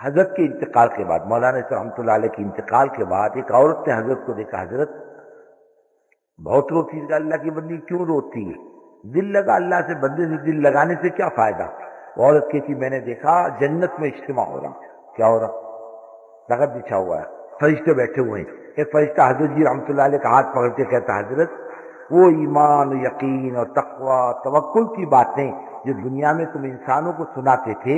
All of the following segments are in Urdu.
حضرت کے انتقال کے بعد، مولانا رحمۃ اللہ علیہ کے انتقال کے بعد ایک عورت نے حضرت کو دیکھا، حضرت بہت روتی ہے، اللہ کی بندی کیوں روتی ہے؟ دل لگا اللہ سے، بندے سے دل لگانے سے کیا فائدہ؟ وہ عورت کہتی میں نے دیکھا جنت میں اجتماع ہو رہا۔ کیا ہو رہا؟ لغت بچھا ہوا ہے، فرشتے بیٹھے ہوئے ہیں۔ ایک فرشتہ حضرت جی رحمۃ اللہ علیہ کا ہاتھ پکڑ کے کہتا حضرت وہ ایمان، یقین اور تقوی، توکل کی باتیں جو دنیا میں تم انسانوں کو سناتے تھے،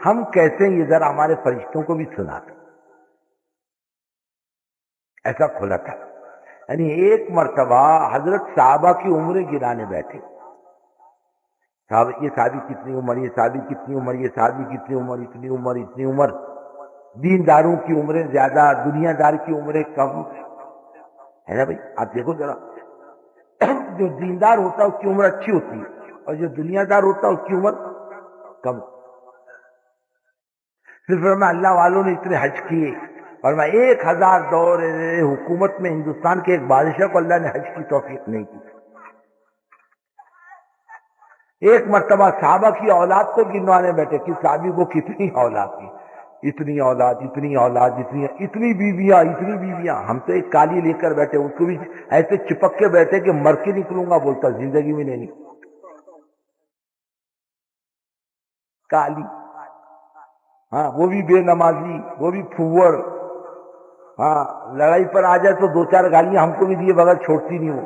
ہم کیسے یہ ذرا ہمارے فرشتوں کو بھی سنا دو۔ ایسا کھلا تھا، یعنی ایک مرتبہ حضرت صحابہ کی عمریں گرانے بیٹھے، صحابہ یہ صحابی کتنی عمر، یہ صحابی کتنی عمر، یہ صحابی کتنی عمر، اتنی عمر اتنی عمر۔ دینداروں کی عمریں زیادہ، دنیا دار کی عمریں کم، ہے نا بھائی؟ آپ دیکھو ذرا، جو دیندار ہوتا ہے اس کی عمر اچھی ہوتی ہے، اور جو دنیا دار ہوتا ہے اس کی عمر کم۔ پھر فرمایا اللہ والوں نے اتنے حج کیے، فرمایا 1000 دور حکومت میں ہندوستان کے ایک بادشاہ کو اللہ نے حج کی توفیق نہیں کی۔ ایک مرتبہ صحابہ کی اولاد کو گنوانے بیٹھے کہ صحابی کو کتنی اولاد تھی، اتنی اولاد، اتنی اولاد، اتنی بیویاں، اتنی بیویاں۔ ہم تو ایک کالی لے کر بیٹھے، اس کو بھی ایسے چپک کے بیٹھے کہ مر کے نکلوں گا، بولتا زندگی میں نہیں کالی، ہاں وہ بھی بے نمازی، وہ بھی پھوڑ، ہاں لڑائی پر آ جائے تو 2-4 گالیاں ہم کو بھی دیے بغیر چھوڑتی نہیں ہو،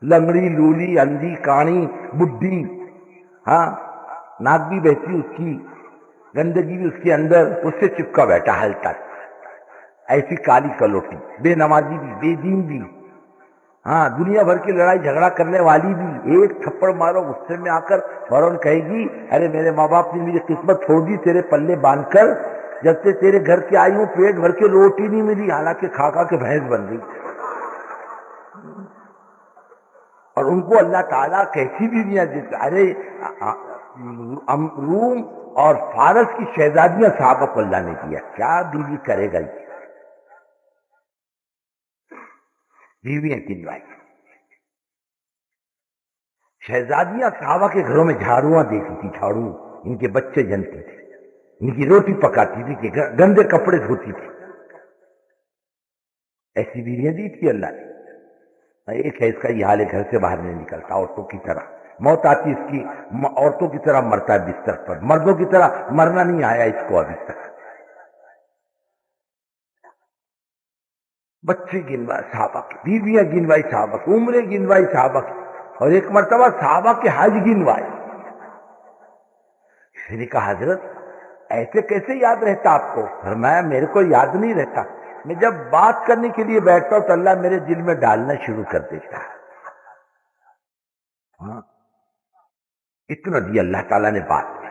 لنگڑی، لولی، اندھی، کانی، بڈھی، ہاں ناک بھی بہتی اس کی، گندگی بھی اس کے اندر، اس سے چپکا بیٹھا حل تک، ایسی کالی کلوٹی، بے نمازی بھی، بے دین بھی، ہاں دنیا بھر کی لڑائی جھگڑا کرنے والی بھی۔ ایک تھپڑ مارو غصے میں آ کر، فوراً کہے گی ارے میرے ماں باپ نے میری قسمت چھوڑ دی تیرے پلے باندھ کر، جب سے تیرے گھر کے آئی ہوں پیٹ بھر کے روٹی نہیں ملی، حالانکہ کھا کھا کے بھینس بن گئی۔ اور ان کو اللہ تعالیٰ کیسی بیویاں دیتے، ارے روم اور فارس کی شہزادیاں صحابہ کو اللہ نے دیا، کیا بیوی کرے گا یہ؟ بیویاں گنوائی، شہزادیاں صحابہ کے گھروں میں جھاڑواں دیتی تھی، جھاڑو، ان کے بچے جنتے تھے، ان کی روٹی پکاتی تھی، کہ گندے کپڑے دھوتی تھی، ایسی بیویاں دی تھی اللہ نے۔ ایک ہے اس کا یہ حال ہے، گھر سے باہر نہیں نکلتا، عورتوں کی طرح موت آتی اس کی، عورتوں کی طرح مرتا ہے بستر پر، مردوں کی طرح مرنا نہیں آیا اس کو ابھی تک۔ بچے گنوائے صحابہ کی، بیویاں گنوائی صحابہ کی، عمریں گنوائی صحابہ کی، اور ایک مرتبہ صحابہ کے حج گنوائے۔ کسی نے کہا حضرت ایسے کیسے یاد رہتا آپ کو؟ فرمایا میرے کو یاد نہیں رہتا، میں جب بات کرنے کے لیے بیٹھتا ہوں تو اللہ میرے دل میں ڈالنا شروع کر دیتا ہے۔ ہاں اتنا دی اللہ تعالیٰ نے بات کی،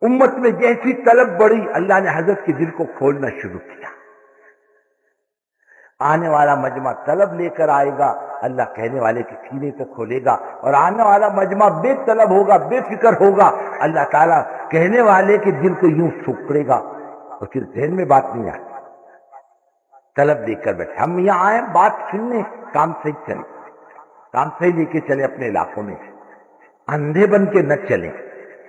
امت میں جیسی طلب بڑھی اللہ نے حضرت کے دل کو کھولنا شروع کیا۔ آنے والا مجمع طلب لے کر آئے گا، اللہ کہنے والے کے سینے کو کھولے گا، اور آنے والا مجمع بے طلب ہوگا، بے فکر ہوگا، اللہ تعالیٰ کہنے والے کے دل کو یوں پھکڑے گا، اور پھر ذہن میں بات نہیں آتی۔ طلب لے کر بیٹھے، ہم یہاں آئے بات سننے، کام صحیح چلے، کام صحیح لے کے چلے، اپنے علاقوں میں اندھے بن کے نہ چلیں،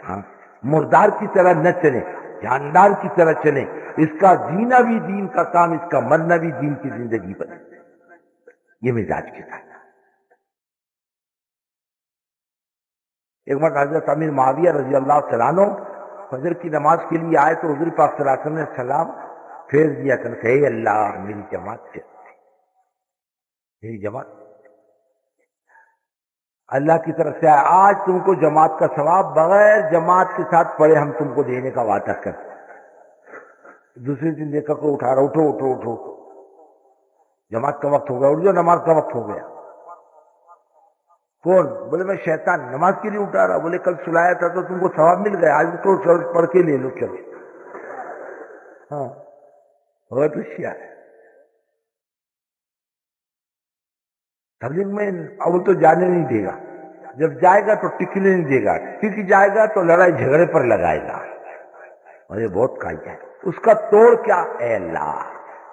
ہاں مردار کی طرح نہ چلیں، جاندار کی طرح چلیں، اس کا جینا بھی دین کا کام، اس کا مرنا بھی دین کی زندگی بنے، یہ مزاج کے ساتھ۔ ایک مرتبہ حضرت امیر معاویہ رضی اللہ تعالیٰ عنہ فجر کی نماز کے لیے آئے تو حضور پاک صلی اللہ علیہ وسلم نے سلام پھیر دیا کہ اے اللہ میری جماعت سے، میری جماعت اللہ کی طرف سے آج تم کو جماعت کا ثواب بغیر جماعت کے ساتھ پڑھے ہم تم کو دینے کا وعدہ کرتے۔ دوسرے دن دیکھا کو اٹھا رہا، اٹھو اٹھو اٹھو، جماعت کا وقت ہو گیا، اٹھ جاؤ، نماز کا وقت ہو گیا۔ کون؟ بولے میں شیطان نماز کے لیے اٹھا رہا، بولے کل سلایا تھا تو تم کو ثواب مل گیا، آج تو پڑھ کے لے لو، چلو۔ ہاں بہت ہوشیار ہے تبلیغ میں، اول تو جانے نہیں دے گا، جب جائے گا تو ٹکنے نہیں دے گا، ٹک جائے گا تو لڑائی جھگڑے پر لگائے گا، اور یہ بہت کایا ہے۔ اس کا توڑ کیا؟ اے اللہ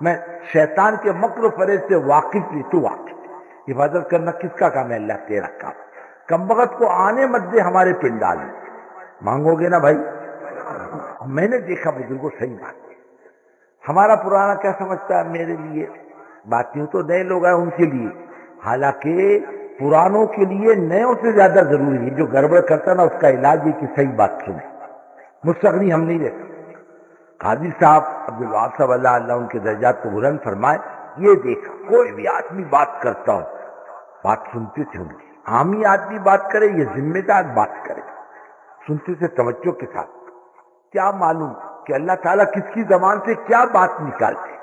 میں شیطان کے مکر و فریب سے واقف بھی، تو واقف، حفاظت کرنا کس کا کام ہے؟ اللہ تیرا کام۔ کم بخت کو آنے مت دے ہمارے پنڈال میں، مانگو گے نا بھائی؟ میں نے دیکھا بزرگوں صحیح بات ہے. ہمارا پرانا کیا سمجھتا ہے میرے لیے بات یوں تو نئے لوگ ہیں ان کے لیے، حالانکہ پرانوں کے لیے نئےوں سے زیادہ ضروری ہے. جو گڑبڑ کرتا نا اس کا علاج یہ کہ صحیح بات سنے. مستغنی ہم نہیں رہتے. قاضی صاحب عبدالوہاب صاحب اللہ ان کے درجات کو بلند فرمائے، یہ دیکھا کوئی بھی آدمی بات کرتا ہو بات سنتے تھے ان کی. عامی آدمی بات کرے یہ ذمہ دار بات کرے، سنتے تھے توجہ کے ساتھ. کیا معلوم کہ اللہ تعالیٰ کس کی زبان سے کیا بات نکالتے.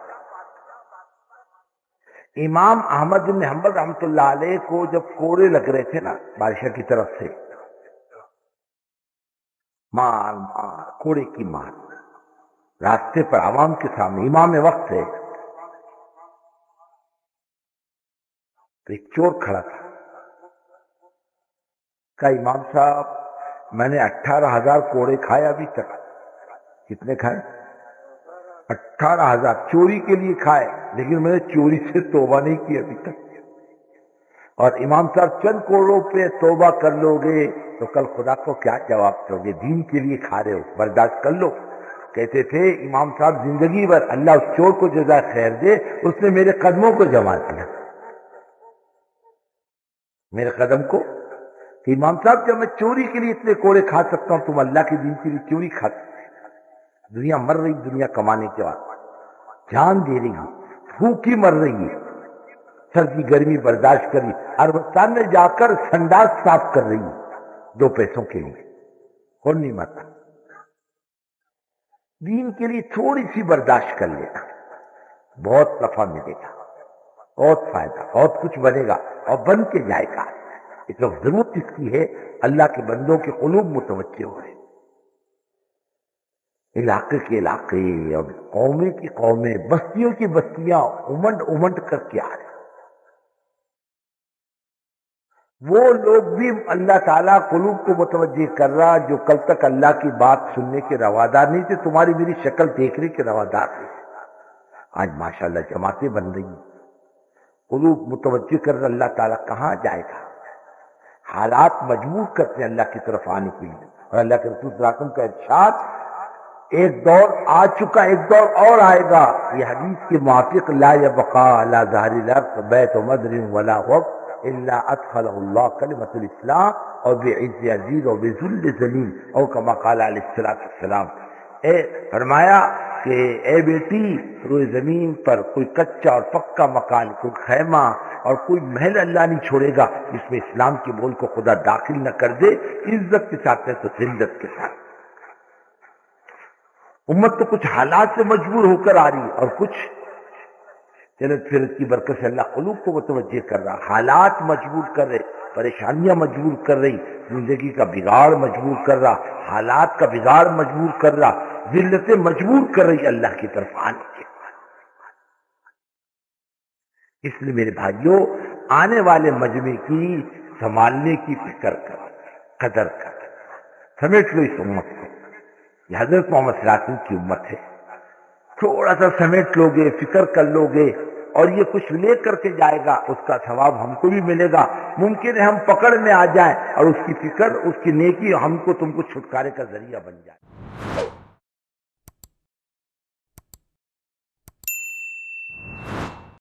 امام احمد بن حنبل رحمۃ اللہ علیہ کو جب کوڑے لگ رہے تھے نا بادشاہ کی طرف سے، مار مار کوڑے کی مار، راستے پر عوام کے سامنے امام وقت ہے تو ایک چور کھڑا تھا. کہا امام صاحب میں نے 18,000 کوڑے کھائے ابھی تک. کتنے کھائے؟ 18,000 چوری کے لیے کھائے، لیکن میں نے چوری سے توبہ نہیں کی ابھی تک. اور امام صاحب چند کوڑوں پہ توبہ کر لو گے تو کل خدا کو کیا جواب دو گے؟ دین کے لیے کھا رہے ہو، برداشت کر لو. کہتے تھے امام صاحب زندگی بھر اللہ اس چور کو جزا خیر دے، اس نے میرے قدموں کو جما دیا، میرے قدم کو. کہ امام صاحب جب میں چوری کے لیے اتنے کوڑے کھا سکتا ہوں، تم اللہ کے دین کے لیے چوری کھا سکتے. دنیا مر رہی، دنیا کمانے کے بعد جان دے رہی، بھوکی مر رہی ہے، سردی گرمی برداشت کر رہی، عربستان میں جا کر سنڈاس صاف کر رہی ہے 2 پیسوں کے لیے. کون نہیں مرتا؟ دین کے لیے تھوڑی سی برداشت کر لینا، بہت نفع ملے گا، بہت فائدہ، بہت کچھ بنے گا اور بن کے جائے گا. اس وقت ضرورت اس کی ہے اللہ کے بندوں کے قلوب متوجہ ہو رہے، علاقے کے علاقے اور قومیں کی قومیں، بستیوں کی بستیاں امنڈ امنڈ کر کے آ رہے. وہ لوگ بھی اللہ تعالیٰ قلوب کو متوجہ کر رہا جو کل تک اللہ کی بات سننے کے روادار نہیں تھے، تمہاری میری شکل دیکھنے کے روادار تھے. آج ماشاءاللہ جماعتیں بن رہی ہیں، قلوب متوجہ کر رہا. اللہ تعالیٰ کہاں جائے گا؟ حالات مجبور کرتے ہیں اللہ کی طرف آنے کے لیے. اور اللہ کے رسول صلی اللہ علیہ وسلم کا ارشاد، ایک دور آ چکا، ایک دور اور آئے گا. یہ حدیث کے موافق، لا یبقى على ظہر الارض بیت مدر ولا وقت الا ادخلہ اللہ کلمۃ الاسلام اور بعز عزیز اور بذل ذلیل، اور کما قال علیہ الصلوۃ والسلام. فرمایا کہ اے بیٹی، روئے زمین پر کوئی کچا اور پکا مکان، کوئی خیمہ اور کوئی محل اللہ نہیں چھوڑے گا جس میں اسلام کے بول کو خدا داخل نہ کر دے، عزت کے ساتھ ہے تو ذلت کے ساتھ. امت تو کچھ حالات سے مجبور ہو کر آ رہی ہے اور کچھ جنت فرت کی برکت سے اللہ قلوب کو متوجہ کر رہا. حالات مجبور کر رہے، پریشانیاں مجبور کر رہی، زندگی کا بگاڑ مجبور کر رہا، حالات کا بگاڑ مجبور کر رہا، ذلتیں مجبور کر رہی اللہ کی طرف آنے کے. اس لیے میرے بھائیوں، آنے والے مجمع کی سنبھالنے کی فکر کر، قدر کر، سمیٹ لو اس امت کو. یہ حضرت محمد صلی اللہ علیہ وسلم کی امت ہے. تھوڑا سا سمیٹ لو گے، فکر کر لو گے اور یہ کچھ لے کر کے جائے گا، اس کا ثواب ہم کو بھی ملے گا. ممکن ہے ہم پکڑ میں آ جائیں اور اس کی فکر، اس کی نیکی ہم کو تم کو چھٹکارے کا ذریعہ بن جائے.